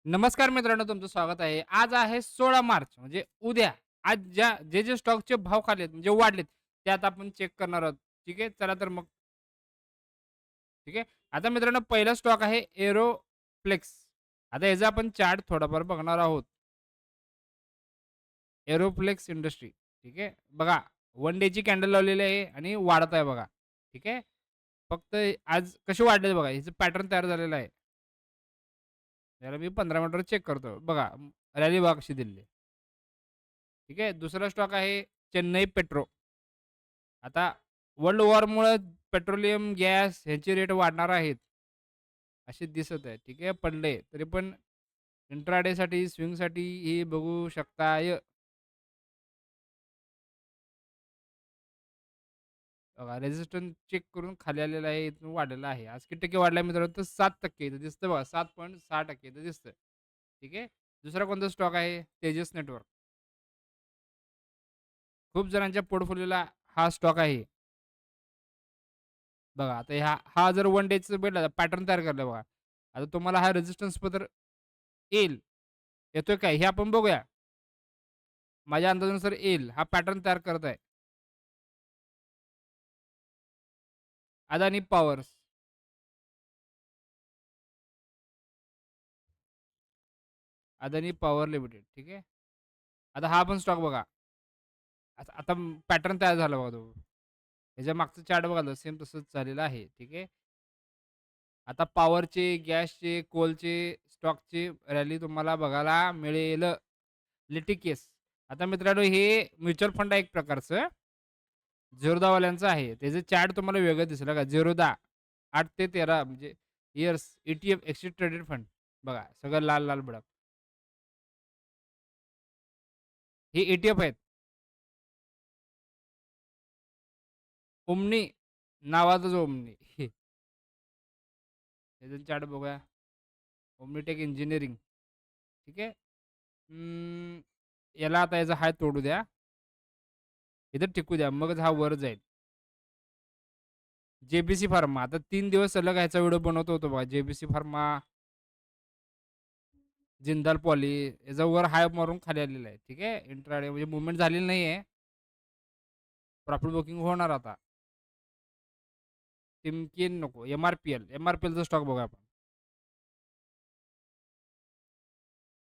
नमस्कार मित्रांनो, तुमचं स्वागत आहे. आज आहे 16 मार्च म्हणजे उद्या. आज जे स्टॉकचे भाव खाल्लेत म्हणजे वाढलेत, ते आता आपण चेक करणार आहोत. ठीक आहे. चला तर मग ठीक आहे. आता मित्रांनो, पहिला स्टॉक आहे एरोफ्लेक्स. आता याचा आपण चार्ट थोडाफार बघणार आहोत. एरोफ्लेक्स इंडस्ट्री. ठीक आहे. बघा, 1 डेची कॅन्डल लावलेली आहे आणि वाढत आहे बघा. ठीक आहे. फक्त आज कसे वाढले बघा. ह्याचं पॅटर्न तयार झालेलं आहे. त्याला मी 15 मिनिटावर चेक करतो. बघा, रॅली बघा कशी दिली. ठीक आहे. दुसरा स्टॉक आहे चेन्नई पेट्रो. आता वर्ल्ड वॉरमुळे पेट्रोलियम, गॅस ह्याचे रेट वाढणार आहेत, असे दिसत आहे. ठीक आहे. पडले तरी पण इंट्राडेसाठी, स्विंगसाठी हे बघू शकताय. बघा, रेझिस्टन्स चेक करून खाली आलेला आहे, इथून वाढलेला आहे. आज किती टक्के वाढला मित्रांनो? तर 7% इथं दिसतं बघा. 7.6% इथं दिसतं. ठीक आहे. दुसरा कोणता स्टॉक आहे? तेजस नेटवर्क. खूप जणांच्या पोर्टफोलिओला हा स्टॉक आहे. बघा, आता हा जर 1 डेचं भेटला पॅटर्न तयार करला बघा. आता तुम्हाला हा रेझिस्टन्स पत्र येईल. येतोय काय? हे आपण बघूया. माझ्या अंदाजानुसार येईल. हा पॅटर्न तयार करत आहे. Adani powers. Adani power limited. ठीक आहे. आता हा पण स्टॉक बघा. आता आता पॅटर्न तयार झाला बघा तो. ह्याच्या मागचं चार्ट बघा सेम तसंच झालेलं आहे. ठीक आहे. आता पॉवरचे, गॅसचे, कोलचे, स्टॉकचे रॅली तुम्हाला बघायला मिळेल. लिटिकेस. आता मित्रांनो, हे म्युच्युअल फंड आहे एक प्रकारचं. झिरोधावाल्यांचं आहे. त्याचे चार्ट तुम्हाला वेगळं दिसेल बघा. झिरोधा 8 ते 13 म्हणजे years ETF exchange traded fund. बघा, सगळं लाल-लाल भडक. हे ETF आहेत. ओमनी नावाचाच ओमनी. त्याचा चार्ट बघूया. Omnitech engineering. ठीक आहे. याला आता याचा हाय तोडू द्या. इथं टिकू द्या. मगच हा वर जाईल. JBC pharma. आता 3 दिवस सलग ह्याचा व्हिडिओ बनवत होतो बघा. JBC फार्मा, जिंदाल पॉली याचा वर हाय मारून खाली आलेला आहे. ठीक आहे. इंट्राडे म्हणजे मूव्हमेंट झालेली नाहीये. प्रॉफिट बुकिंग होणार आता. टिमकीन नको. MRPLचा स्टॉक बघूया आपण.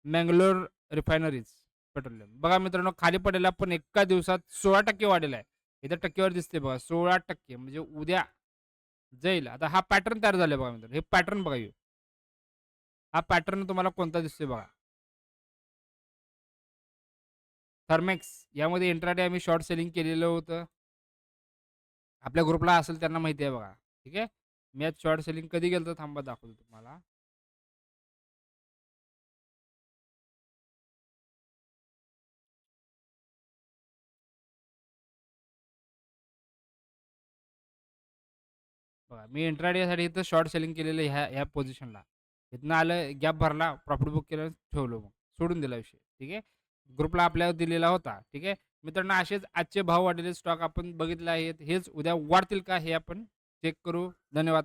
Mangalore refineries petroleum. बघा मित्रांनो, खाली पडलेला पण एका दिवसात 16% वाढलेला आहे. इथं टक्केवारी दिसते बघा. 16% म्हणजे उद्या जाईल. आता हा पॅटर्न तयार झालाय बघा मित्रांनो. हे पॅटर्न बघा ह्यो. हा पॅटर्न तुम्हाला कोणता दिसतोय बघा. थर्मॅक्स यामध्ये इंट्राडे आम्ही शॉर्ट सेलिंग केलेलं होतं. आपल्या ग्रुपला असेल त्यांना माहिती आहे बघा. ठीक आहे. मी आज शॉर्ट सेलिंग कधी केलं तर थांबा दाखवतो तुम्हाला. बघा, मी इंट्राडेसाठी इथं शॉर्ट सेलिंग केलेलं ह्या पोझिशनला. इथनं आलं, गॅप भरला, प्रॉफिट बुक केलं, ठेवलं मग. सोडून दिला विषय. ठीक आहे. ग्रुपला आपल्याला दिलेला होता. ठीक आहे. मित्रांनो, असेच आजचे भाव वाढलेले स्टॉक आपण बघितले आहेत. हेच उद्या वाढतील का हे आपण चेक करू. धन्यवाद.